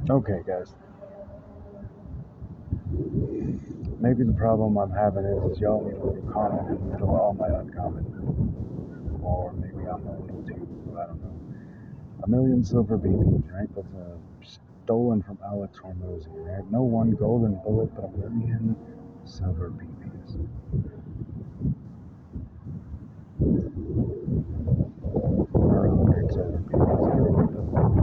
Okay, guys. Maybe the problem I'm having is y'all need a little comment in the middle of all my uncommon. Or maybe I'm a little too, I don't know. A million silver BBs, right? That's stolen from Alex Hormozy, right? No one golden bullet, but a million silver BBs. Or 100 silver BBs.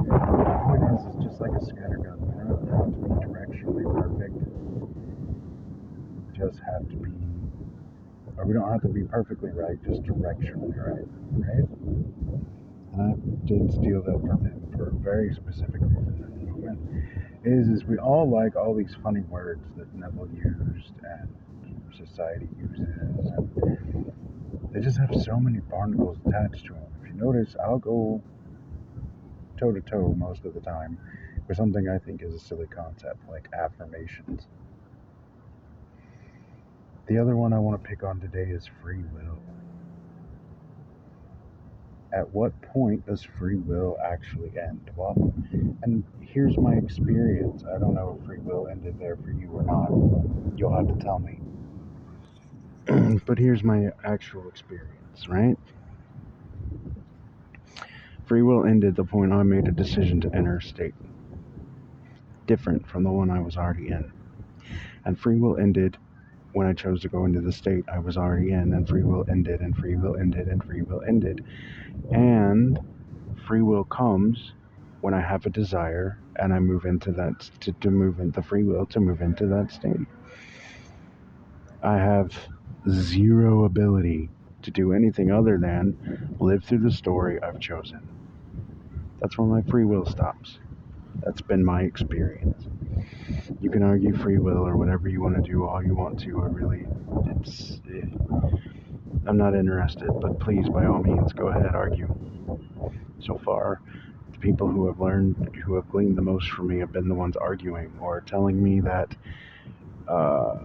The point is, it's just like a scattergun. We don't have to be directionally perfect. We just have to be, or we don't have to be perfectly right, just directionally right, right? And I did steal that from him for a very specific reason in the moment. Is we all like all these funny words that Neville used and society uses, and they just have so many barnacles attached to them. If you notice, I'll go toe to toe most of the time with something I think is a silly concept, like affirmations. The other one I want to pick on today is free will. At what point does free will actually end? Well, and here's my experience. I don't know if free will ended there for you or not. You'll have to tell me. But here's my actual experience, right? Free will ended the point I made a decision to enter a state different from the one I was already in. And free will ended when I chose to go into the state I was already in, and free will ended, and free will ended, and free will ended. And free will comes when I have a desire and I move into that, to move into free will to move into that state. I have zero ability to do anything other than live through the story I've chosen. That's where my free will stops. That's been my experience. You can argue free will or whatever you want to do all you want to. I'm not interested, but please, by all means, go ahead, argue. So far, the people who have gleaned the most from me have been the ones arguing or telling me that uh,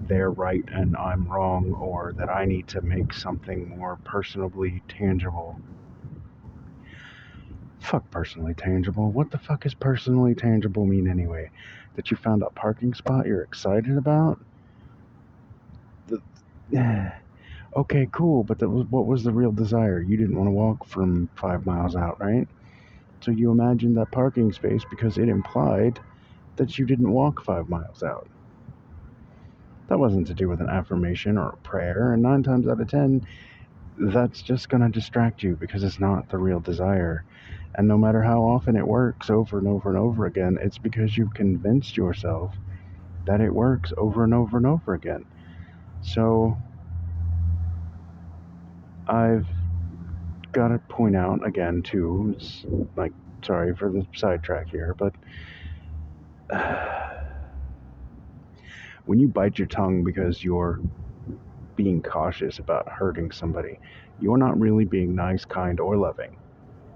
they're right and I'm wrong, or that I need to make something more personally tangible. Fuck personally tangible. What the fuck is personally tangible mean anyway? That you found a parking spot you're excited about? The, okay, cool, but what was the real desire? You didn't want to walk from 5 miles out, right? So you imagined that parking space because it implied that you didn't walk 5 miles out. That wasn't to do with an affirmation or a prayer, and 9 times out of 10, that's just going to distract you because it's not the real desire. And no matter how often it works over and over and over again, it's because you've convinced yourself that it works over and over and over again. So I've got to point out again, too, it's like, sorry for the sidetrack here, but when you bite your tongue because you're being cautious about hurting somebody, you're not really being nice, kind, or loving,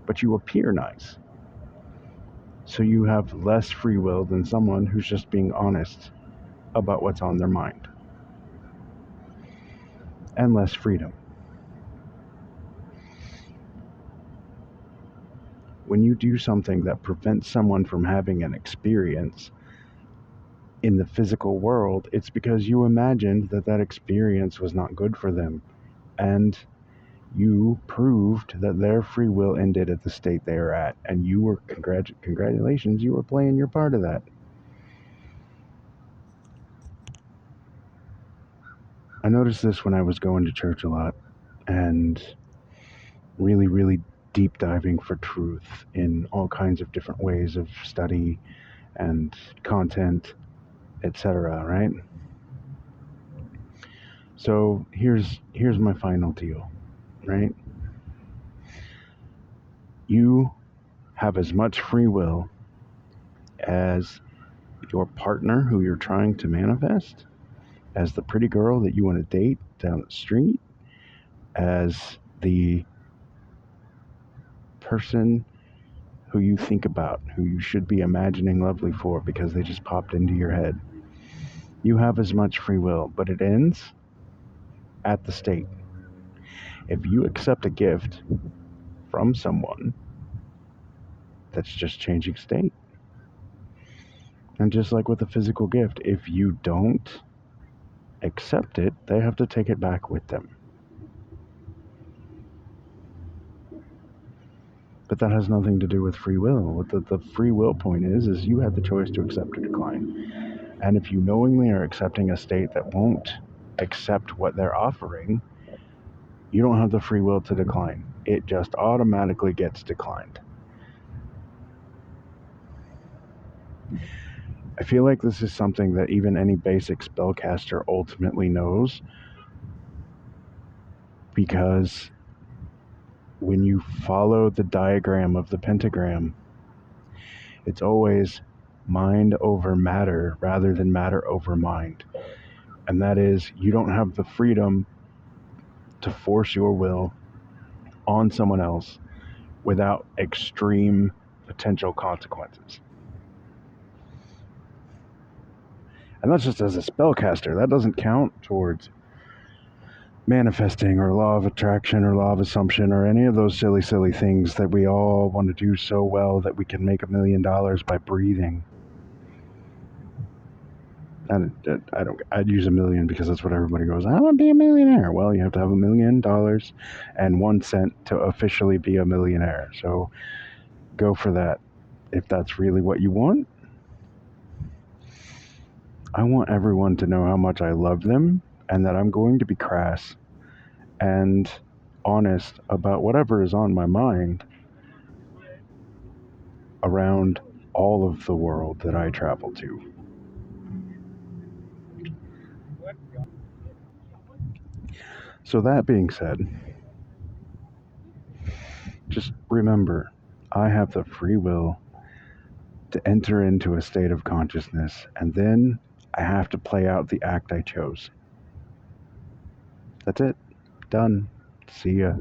but you appear nice. So you have less free will than someone who's just being honest about what's on their mind, and less freedom. When you do something that prevents someone from having an experience in the physical world, it's because you imagined that that experience was not good for them. And you proved that their free will ended at the state they are at. And you were, congratulations, you were playing your part of that. I noticed this when I was going to church a lot and really, really deep diving for truth in all kinds of different ways of study and content, etc., right? So here's my final deal, right? You have as much free will as your partner who you're trying to manifest, as the pretty girl that you want to date down the street, as the person who you think about, who you should be imagining lovely for because they just popped into your head. You have as much free will, but it ends at the state. If you accept a gift from someone that's just changing state, And just like with a physical gift, if you don't accept it, they have to take it back with them. But that has nothing to do with free will. What the free will point is you have the choice to accept or decline. And if you knowingly are accepting a state that won't accept what they're offering, you don't have the free will to decline. It just automatically gets declined. I feel like this is something that even any basic spellcaster ultimately knows, because when you follow the diagram of the pentagram, it's always mind over matter rather than matter over mind. And that is, you don't have the freedom to force your will on someone else without extreme potential consequences. And that's just as a spellcaster. That doesn't count towards manifesting or law of attraction or law of assumption or any of those silly things that we all want to do so well that we can make $1 million by breathing. And I'd use 1 million because that's what everybody goes, I want to be a millionaire. Well, you have to have $1 million and 1 cent to officially be a millionaire. So go for that if that's really what you want. I want everyone to know how much I love them and that I'm going to be crass and honest about whatever is on my mind around all of the world that I travel to. So that being said, just remember, I have the free will to enter into a state of consciousness, and then I have to play out the act I chose. That's it. Done. See ya.